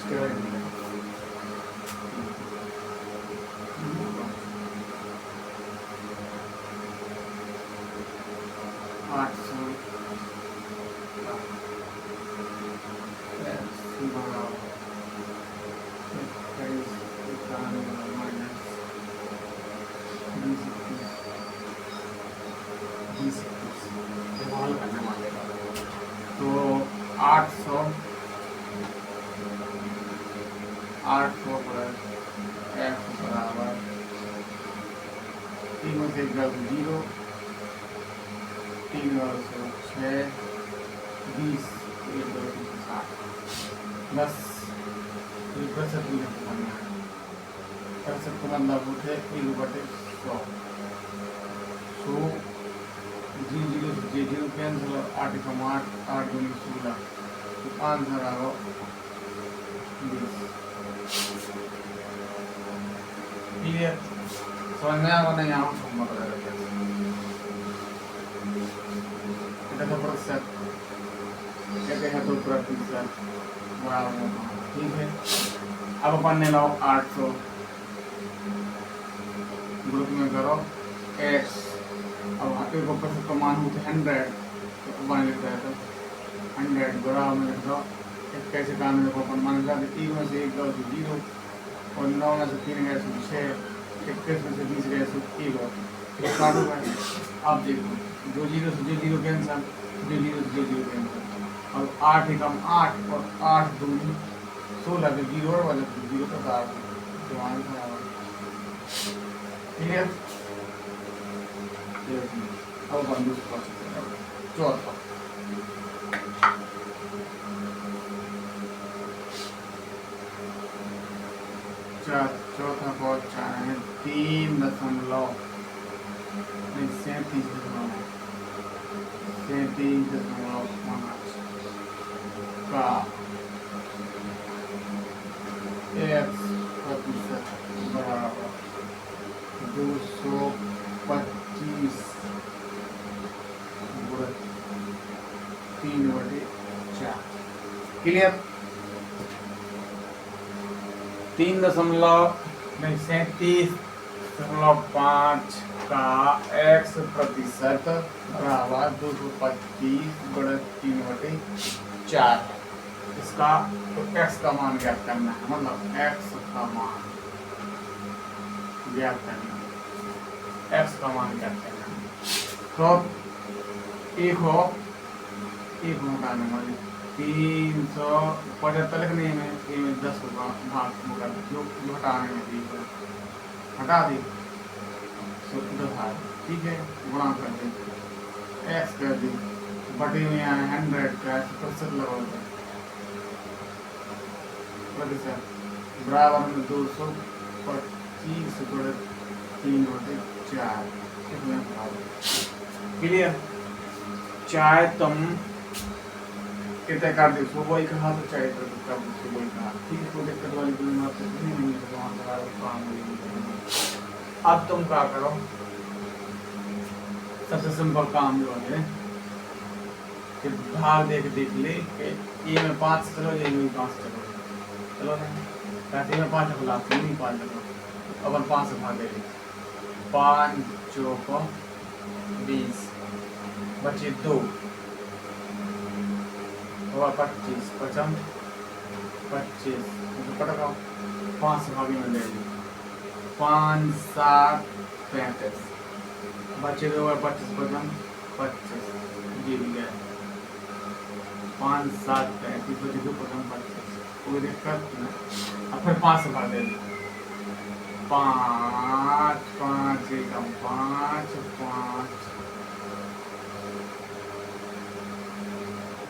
तो 800 plus x बराबर 3 में से 10 0 3 और 6 20 1 2 3 7 10 प्रतिशत भी करना है। प्रतिशत का मतलब उठे 1/100 सो जी जीरो कैंसिल 8 कम 8 8 दूनी 16 तो आंसर आ गया 20। ठीक है समझ में आवा नहीं आवा समझ में এটা तो प्रतिशत कहते हैं तो प्रतिशत बराबर होगा। ठीक है अब अपन ने लाओ 800 ग्रुप में करो x अब एक प्रतिशत का मान होता है 100 तो अपन लिखता है तो 100 बराबर में लिख दो कैसे काम में अपन मान लिखा 3 में से 1 गया 0 और 9 में से 3 गया 6 21 में से 20 गया 1 तो काटो भाई आप देखो जो 0 से जो 0 कैंसिल जो 0 से जो 0 कैंसिल और 8 एकम 8 और 8 दूनी 16 के 0 और वाले 0 का काट तो आंसर आएगा। क्लियर अब बंदूक कर सकते हैं चौथा चौथा पहुंचा है 37.5 का x प्रतिशत बराबर 225 गुणा 3/4। क्लियर 37.5 का x प्रतिशत बराबर 225 गुणा 3/4। इसका तो x का मान ज्ञात करना है मतलब x का मान ज्ञात करना x का मान ज्ञात करना तो एक हटाने वाली 375 लिखने में 10 होगा भाग होगा जो हटाने में हटा दी ठीक है गुणा कर दी x कर दी बटे में यहाँ 100 का प्रतिशत लगा प्रतिशत बराबर में 225 गुणा 3/4। क्लियर चाहे तुम कितने कर दो सुबह ही कहा तो चाहे तो कर दो सुबह ही कहा ठीक है कोई दिक्कत वाली कोई बात नहीं है तो वहाँ काम अब तुम क्या करो सबसे सिंपल काम जो है कि भाग देख ले कि ये में 5 चलो ये में 5 चलो चलो ना कैसे में 5 खुला नहीं 5 चलो अपन 5 से भाग दे 5 चौक 20 बचे 2 और 25 पचम 25 कटका 5 से भागी में ले ली 5 7 35 बचे 2 और 25 पचम 25 जी गया 5 7 35 बचे 2 पचम 25 कोई दिक्कत नहीं। अब फिर 5 से भाग दे 5 5 एकम 5 5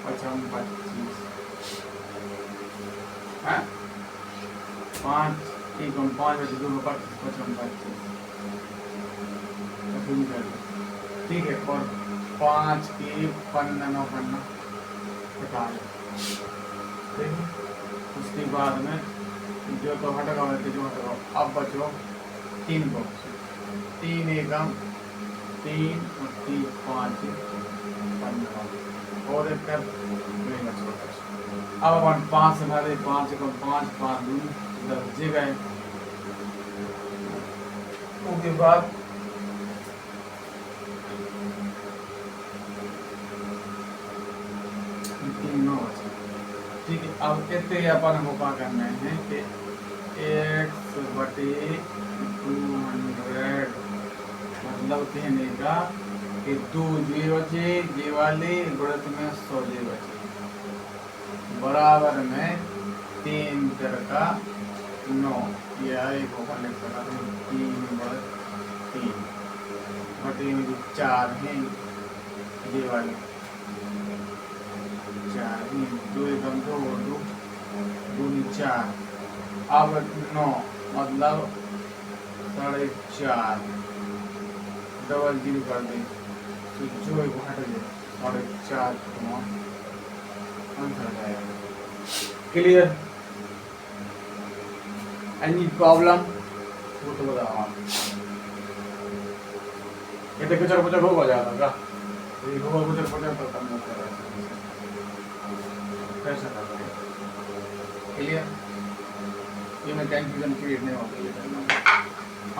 पचम 25 है 5 एकम 5 बचे 2 25 पचम 25 ठीक है और 5 के पन्ना 9 पन्ना हटा लो ठीक है उसके बाद में जो तो हटका जो हटका अब बचो 3 बॉक्स 3 एकम 3 और 3 5 15 और एक कर नहीं बच अब अपन 5 से भागे, 5 एकम 5, 5 दूनी 10 जे गए। उसके बाद 3 9 बचे। ठीक है, अब इतने अपन को क्या करना है कि x बटे 200 मतलब कहने का कि 2 जे बचे, जे वाले गुणित में 100 जे बचे बराबर में 3 का 9, यह एक होगा लिख सका 3 बटे 3 बटे में 4 है ये वाले 4 ही 2 एकम 2 2 दूनी 4। अब 9 मतलब 4.5 डबल 0 कर दें तो जो एक हट जाए 4.5 आंसर आ जाएगा। क्लियर? एनी प्रॉब्लम वो तो बताओ आप। ये देखो चलो कुछ हो जाएगा क्या? ये होगा कुछ तो कम होता है कैसा कर रहे हैं? क्लियर? ये मैं कंफ्यूजन क्रिएट नहीं होगा।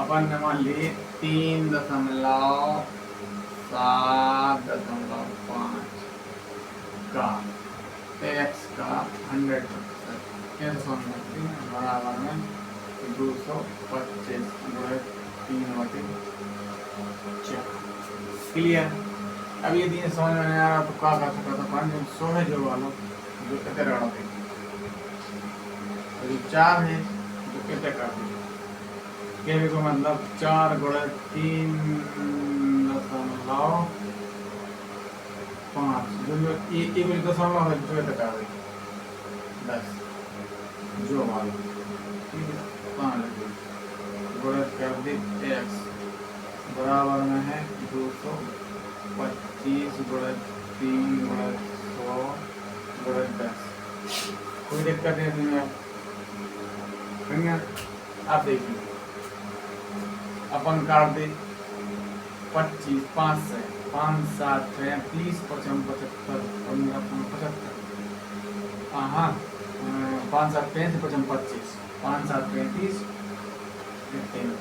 अपन ने मान लिए 3.7.5 का x का 100% बराबर में 225 गुणित 3/4। क्लियर? अब ये 3 समझ में नहीं आ रहा तो क्या कर सकता था? 500 है जो वाला जो कितने रखोगे, 4 है जो कितने कर देंगे कहने को मतलब 4 गुणित 3.5 जो एक मिनट दशमलव है जो तक आ गई 10 जो वाला ठीक है 5 गुणित कर दी x बराबर में है 225 गुणित 3 गुणित 100 गुणित 10। कोई दिक्कत नहीं है आप देखिए अपन काट दे 25 5 से 5 7 30 55 75 15 75 हाँ 5 7 35 55 25 5 7 35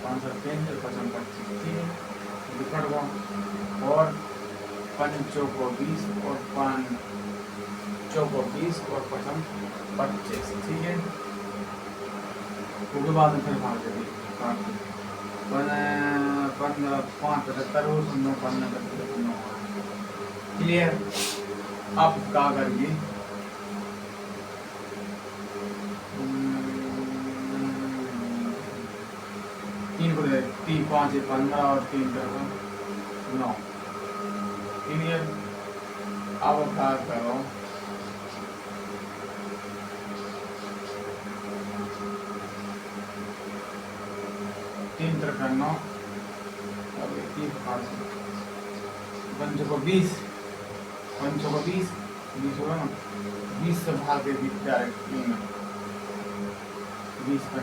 5 7 35 55 25 ठीक है कट गो और 5 चौको 20 और 5 चौको 20 और 55 25 ठीक है। उसके बाद में फिर भाग देंगे 5 क्लियर? आप क्या करिए 3 को 3 5 15 और 3 9 क्लियर? अब क्या करो 3 9 और 3 5 को 20 होगा ना 20 से भाग दे डायरेक्ट 20 5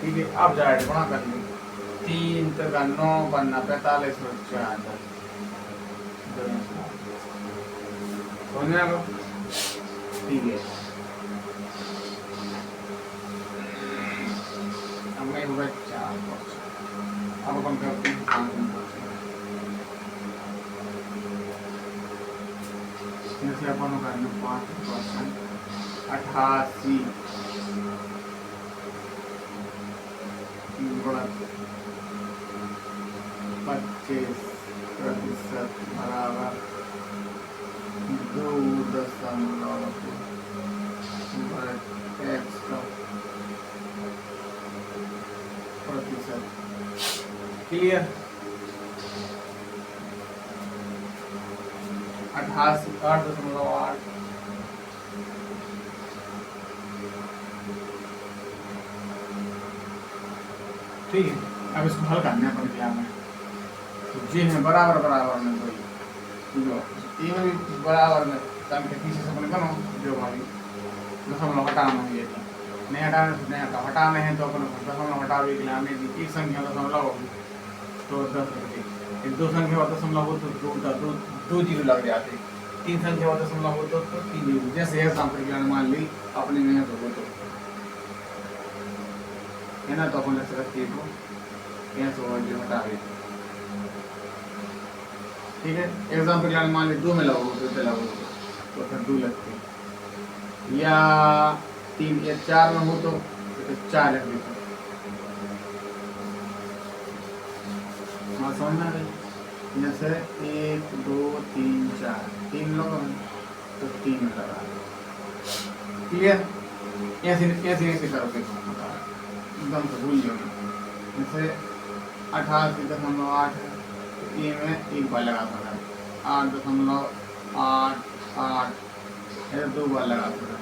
ठीक है। अब डायरेक्ट गुणा कर ली 3 का 9 बनना 45 और 4 ठीक है। होगा 4 अब अपन करते हैं जैसे अपन होगा 5% 88 गुणित 25% बराबर 2.2 x का प्रतिशत क्लियर? 88 8.8 ठीक है। अब इसको हल करना है क्या में तो जी है बराबर में कोई जो ये भी बराबर में संख्या पीछे से बनो जो भाई दशमलव हटाना है ये नहीं हटाने हैं तो अपन दशमलव हटावे के लिए हमें एक संख्या दशमलव होगी तो 10 एक 2 संख्या दशमलव हो तो 2 0 लग जाते तीन संख्या हो दशमलव हो तो तीन ही हो। जैसे एग्जाम्पल के लिए मान ली अपने में तो हो तो है ना, तो अपन रख सकते हो यहाँ से और जो हटा दे। ठीक है, एग्जाम्पल के लिए मान ली 2 में लगो तो लगो तो फिर 2 लगते, या 3 या 4 में हो तो 4 रख देते। हाँ समझ में आ गई। जैसे 1 2 3 4 3 लोग तो 3 में लगा। क्लियर, ऐसे ऐसे ऐसे करोगे एकदम से भूल जाओगे। जैसे 88.8 है, ए में एक बार लगा सकता है, 8.88 है 2 बार लगा सकता है,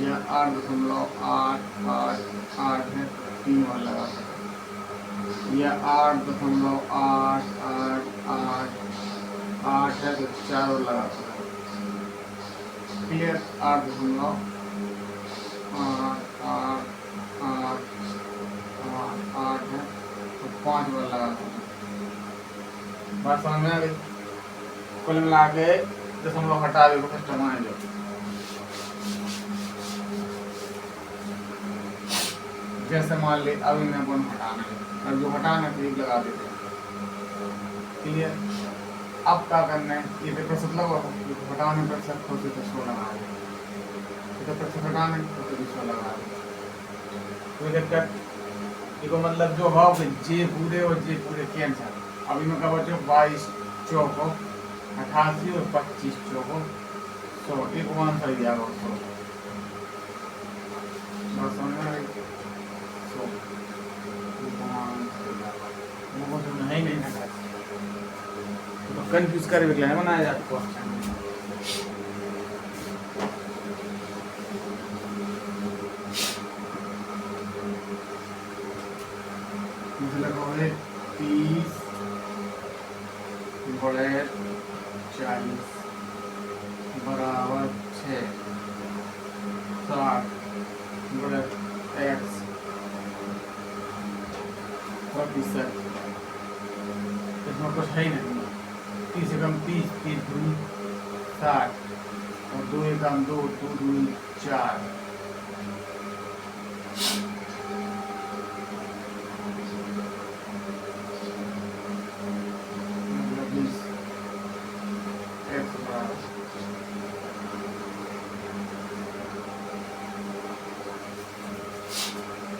या 8.888 है 3 बार लगा सकता है, या 8.8888 है तो 4 बार लगा सकता है। क्लियर, 8.8888 है तो 5 बार लगा सकते हैं। बात समझ में आ गई। कुल मिला के दशमलव हटा दे सिस्टम आए जो जैसे मान ली अभी में अपन हटाना है और जो हटाना है एक लगा देते हैं। क्लियर, अब क्या करना है, ये तो प्रतिशत लगा हटाने प्रतिशत हो तो 100 लगा दे, तो प्रतिशत हटाने तो 100 लगा दे, कोई दिक्कत। इसको मतलब जो हो जे पूरे और जे पूरे कैंसर। अभी में क्या बचो 22 चौको 88 और 25 चौको 100, एक आंसर ही दिया 100। बस समझ में आ गई। 100 वो तो नहीं हटा तो कंफ्यूज कर भी है बनाया जाता क्वेश्चन। मतलब है 30 बड़े 40 बराबर 6, 60 बड़े x प्रतिशत। इसमें कुछ है ही नहीं, 30 से कम 30, 30 दूनी 60 और 2 एकम 2, 2 दूनी 4।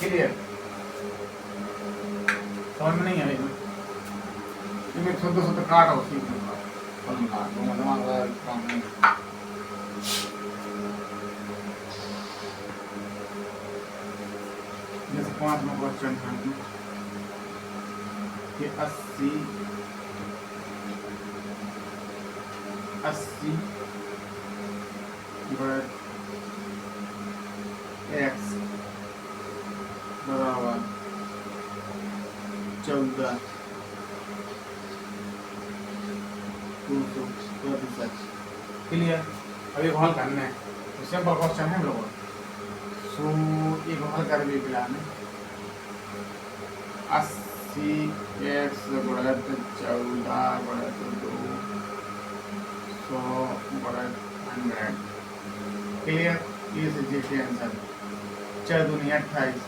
क्लियर, समझ में नहीं है इसमें छोटे छोटे काट हो सीख जैसे 5 में क्वेश्चन है कि 80 x बराबर 14 प्रतिशत। क्लियर, अब एक हल करना है तो सिंपल क्वेश्चन है लोगों। सो एक हल कर भी पिलाने 80 x बढ़त 14 बढ़त 2 100 बढ़त 100। क्लियर, ये से जी के आंसर 4 दूनी 28,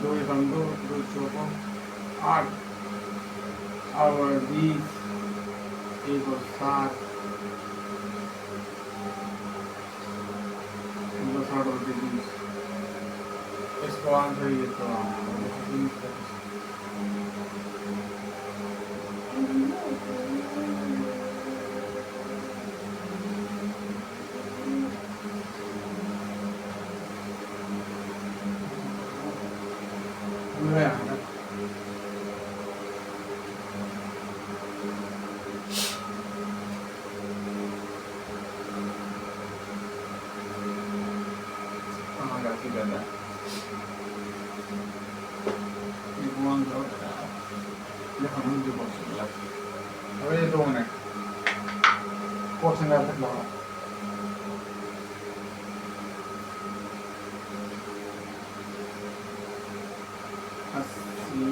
2 एकम 2, 2 चौको 8 और 20, 1 और 7, 60 और 20। इसको आंसर ये तो अबे ये 2 मिनट क्वेश्चन का तक लगा 80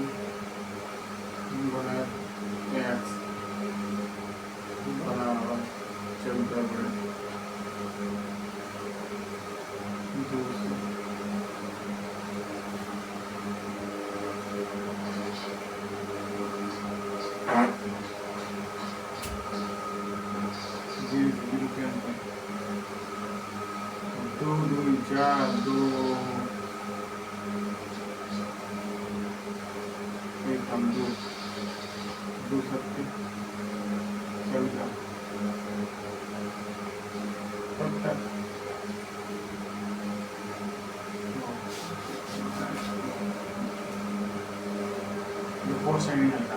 4 2 एक हम 2 2 सत्य 70 4 सेकंड